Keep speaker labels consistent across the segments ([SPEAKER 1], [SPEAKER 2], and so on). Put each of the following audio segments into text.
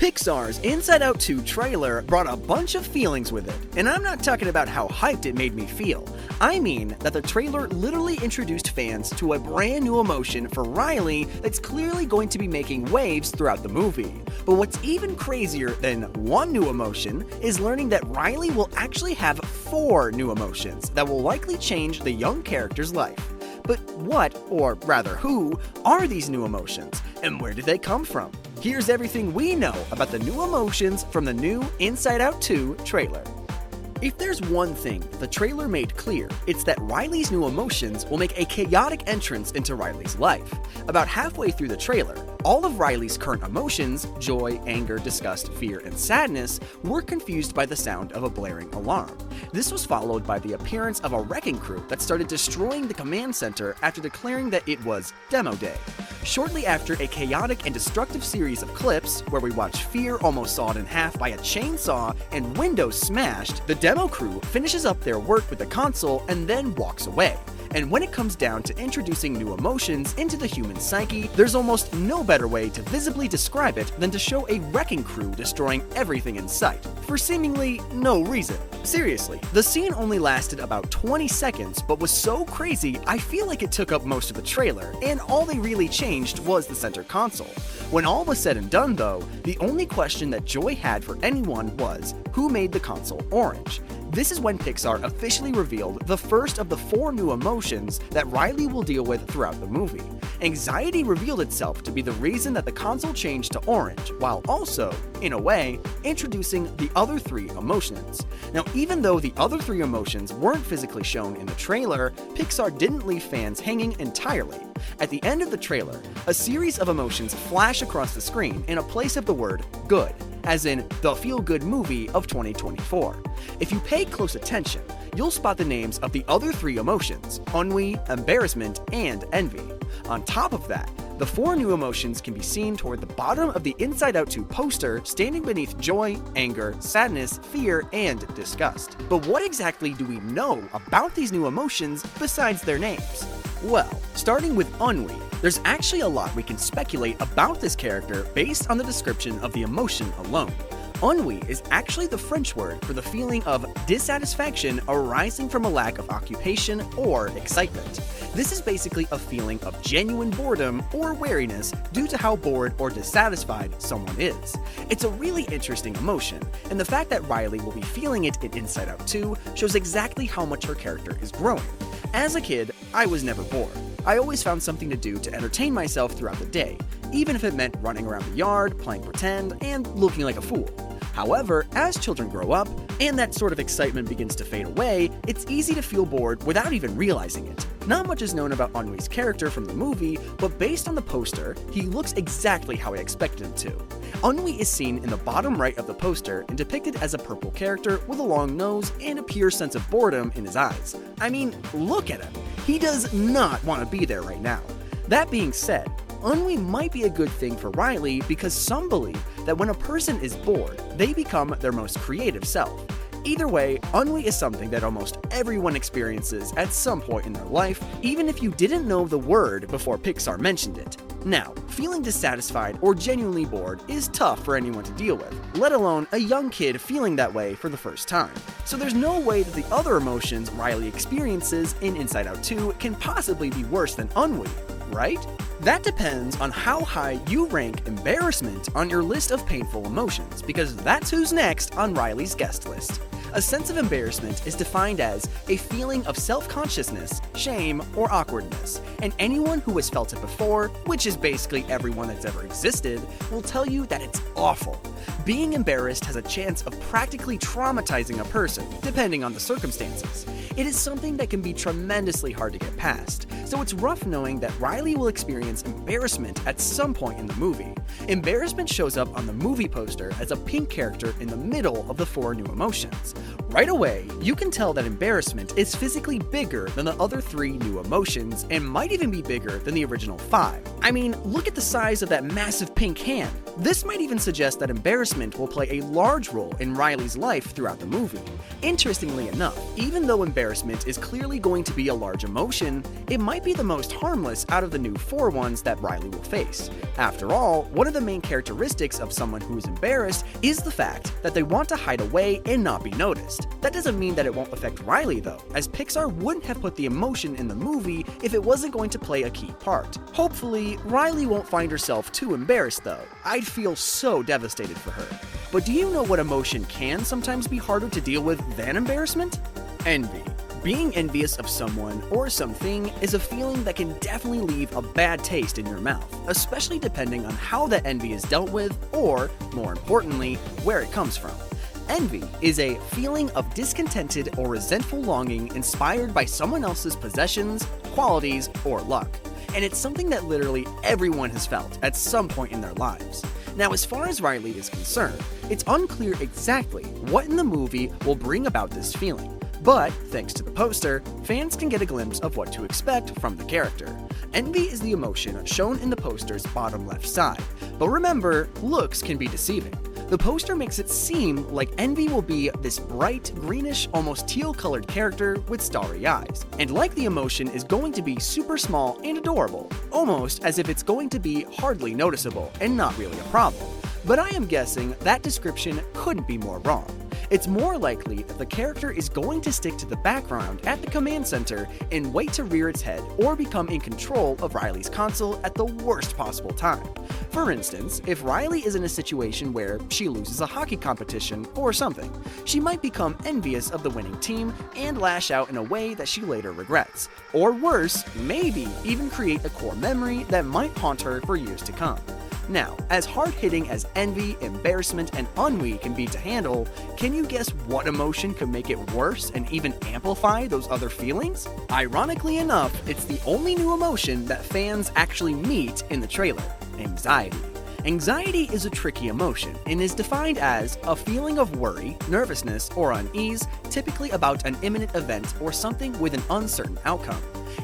[SPEAKER 1] Pixar's Inside Out 2 trailer brought a bunch of feelings with it, and I'm not talking about how hyped it made me feel. I mean that the trailer literally introduced fans to a brand new emotion for Riley that's clearly going to be making waves throughout the movie. But what's even crazier than one new emotion is learning that Riley will actually have 4 new emotions that will likely change the young character's life. But what, or rather who, are these new emotions, and where did they come from? Here's everything we know about the new emotions from the new Inside Out 2 trailer. If there's one thing the trailer made clear, it's that Riley's new emotions will make a chaotic entrance into Riley's life. About halfway through the trailer, all of Riley's current emotions, joy, anger, disgust, fear, and sadness, were confused by the sound of a blaring alarm. This was followed by the appearance of a wrecking crew that started destroying the command center after declaring that it was Demo Day. Shortly after a chaotic and destructive series of clips, where we watch Fear almost sawed in half by a chainsaw and windows smashed, the demo crew finishes up their work with the console and then walks away. And when it comes down to introducing new emotions into the human psyche, there's almost no better way to visibly describe it than to show a wrecking crew destroying everything in sight, for seemingly no reason. Seriously, the scene only lasted about 20 seconds, but was so crazy I feel like it took up most of the trailer, and all they really changed was the center console. When all was said and done though, the only question that Joy had for anyone was, who made the console orange? This is when Pixar officially revealed the first of the 4 new emotions that Riley will deal with throughout the movie. Anxiety revealed itself to be the reason that the console changed to orange, while also, in a way, introducing the other 3 emotions. Now, even though the other 3 emotions weren't physically shown in the trailer, Pixar didn't leave fans hanging entirely. At the end of the trailer, a series of emotions flash across the screen in a place of the word good, as in the feel-good movie of 2024. If you pay close attention, you'll spot the names of the other 3 emotions: ennui, embarrassment, and envy. On top of that, the 4 new emotions can be seen toward the bottom of the Inside Out 2 poster, standing beneath joy, anger, sadness, fear, and disgust. But what exactly do we know about these new emotions besides their names? Well, starting with ennui, there's actually a lot we can speculate about this character based on the description of the emotion alone. Ennui is actually the French word for the feeling of dissatisfaction arising from a lack of occupation or excitement. This is basically a feeling of genuine boredom or weariness due to how bored or dissatisfied someone is. It's a really interesting emotion, and the fact that Riley will be feeling it in Inside Out 2 shows exactly how much her character is growing. As a kid, I was never bored. I always found something to do to entertain myself throughout the day, even if it meant running around the yard, playing pretend, and looking like a fool. However, as children grow up, and that sort of excitement begins to fade away, it's easy to feel bored without even realizing it. Not much is known about Ennui's character from the movie, but based on the poster, he looks exactly how I expected him to. Ennui is seen in the bottom right of the poster and depicted as a purple character with a long nose and a pure sense of boredom in his eyes. I mean, look at him. He does not want to be there right now. That being said, ennui might be a good thing for Riley because some believe that when a person is bored, they become their most creative self. Either way, ennui is something that almost everyone experiences at some point in their life, even if you didn't know the word before Pixar mentioned it. Now, feeling dissatisfied or genuinely bored is tough for anyone to deal with, let alone a young kid feeling that way for the first time. So there's no way that the other emotions Riley experiences in Inside Out 2 can possibly be worse than ennui, right? That depends on how high you rank embarrassment on your list of painful emotions, because that's who's next on Riley's guest list. A sense of embarrassment is defined as a feeling of self-consciousness, shame, or awkwardness, and anyone who has felt it before, which is basically everyone that's ever existed, will tell you that it's awful. Being embarrassed has a chance of practically traumatizing a person, depending on the circumstances. It is something that can be tremendously hard to get past, so it's rough knowing that Riley will experience embarrassment at some point in the movie. Embarrassment shows up on the movie poster as a pink character in the middle of the 4 new emotions. Right away, you can tell that embarrassment is physically bigger than the other 3 new emotions and might even be bigger than the original 5. I mean, look at the size of that massive pink hand. This might even suggest that embarrassment will play a large role in Riley's life throughout the movie. Interestingly enough, even though embarrassment is clearly going to be a large emotion, it might be the most harmless out of the new 4 ones that Riley will face. After all, one of the main characteristics of someone who is embarrassed is the fact that they want to hide away and not be noticed. That doesn't mean that it won't affect Riley though, as Pixar wouldn't have put the emotion in the movie if it wasn't going to play a key part. Hopefully, Riley won't find herself too embarrassed though. I'd feel so devastated for her. But do you know what emotion can sometimes be harder to deal with than embarrassment? Envy. Being envious of someone or something is a feeling that can definitely leave a bad taste in your mouth, especially depending on how that envy is dealt with or, more importantly, where it comes from. Envy is a feeling of discontented or resentful longing inspired by someone else's possessions, qualities, or luck. And it's something that literally everyone has felt at some point in their lives. Now, as far as Riley is concerned, it's unclear exactly what in the movie will bring about this feeling. But, thanks to the poster, fans can get a glimpse of what to expect from the character. Envy is the emotion shown in the poster's bottom left side. But remember, looks can be deceiving. The poster makes it seem like Envy will be this bright, greenish, almost teal-colored character with starry eyes. And like the emotion is going to be super small and adorable, almost as if it's going to be hardly noticeable and not really a problem. But I am guessing that description couldn't be more wrong. It's more likely that the character is going to stick to the background at the command center and wait to rear its head or become in control of Riley's console at the worst possible time. For instance, if Riley is in a situation where she loses a hockey competition or something, she might become envious of the winning team and lash out in a way that she later regrets. Or worse, maybe even create a core memory that might haunt her for years to come. Now, as hard-hitting as envy, embarrassment, and ennui can be to handle, can you guess what emotion could make it worse and even amplify those other feelings? Ironically enough, it's the only new emotion that fans actually meet in the trailer: anxiety. Anxiety is a tricky emotion and is defined as a feeling of worry, nervousness, or unease, typically about an imminent event or something with an uncertain outcome.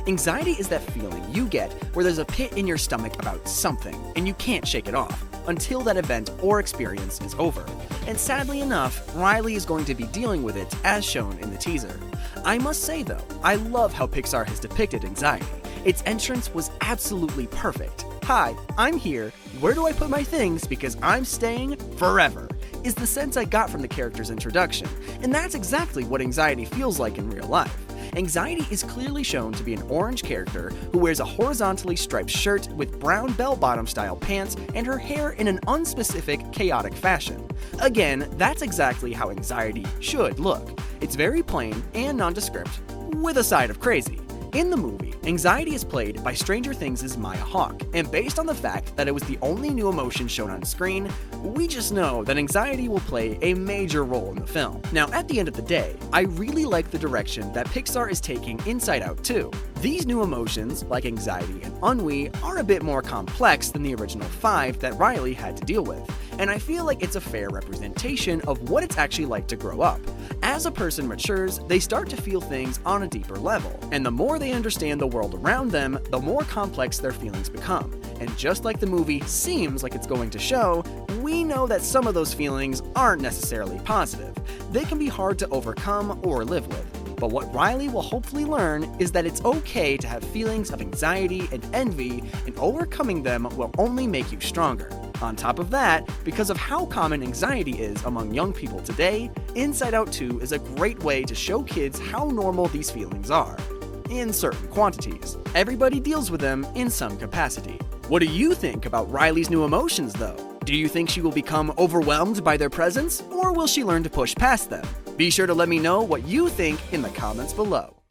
[SPEAKER 1] Anxiety is that feeling you get where there's a pit in your stomach about something and you can't shake it off until that event or experience is over. And sadly enough, Riley is going to be dealing with it as shown in the teaser. I must say though, I love how Pixar has depicted anxiety. Its entrance was absolutely perfect. "Hi, I'm here. Where do I put my things because I'm staying forever?" is the sense I got from the character's introduction, and that's exactly what anxiety feels like in real life. Anxiety is clearly shown to be an orange character who wears a horizontally striped shirt with brown bell-bottom style pants and her hair in an unspecific, chaotic fashion. Again, that's exactly how anxiety should look. It's very plain and nondescript, with a side of crazy. In the movie, anxiety is played by Stranger Things' Maya Hawke, and based on the fact that it was the only new emotion shown on screen, we just know that anxiety will play a major role in the film. Now, at the end of the day, I really like the direction that Pixar is taking Inside Out 2. These new emotions, like anxiety and ennui, are a bit more complex than the original 5 that Riley had to deal with, and I feel like it's a fair representation of what it's actually like to grow up. As a person matures, they start to feel things on a deeper level, and the more they understand the world around them, the more complex their feelings become. And just like the movie seems like it's going to show, we know that some of those feelings aren't necessarily positive. They can be hard to overcome or live with. But what Riley will hopefully learn is that it's okay to have feelings of anxiety and envy, and overcoming them will only make you stronger. On top of that, because of how common anxiety is among young people today, Inside Out 2 is a great way to show kids how normal these feelings are. In certain quantities. Everybody deals with them in some capacity. What do you think about Riley's new emotions, though? Do you think she will become overwhelmed by their presence, or will she learn to push past them? Be sure to let me know what you think in the comments below.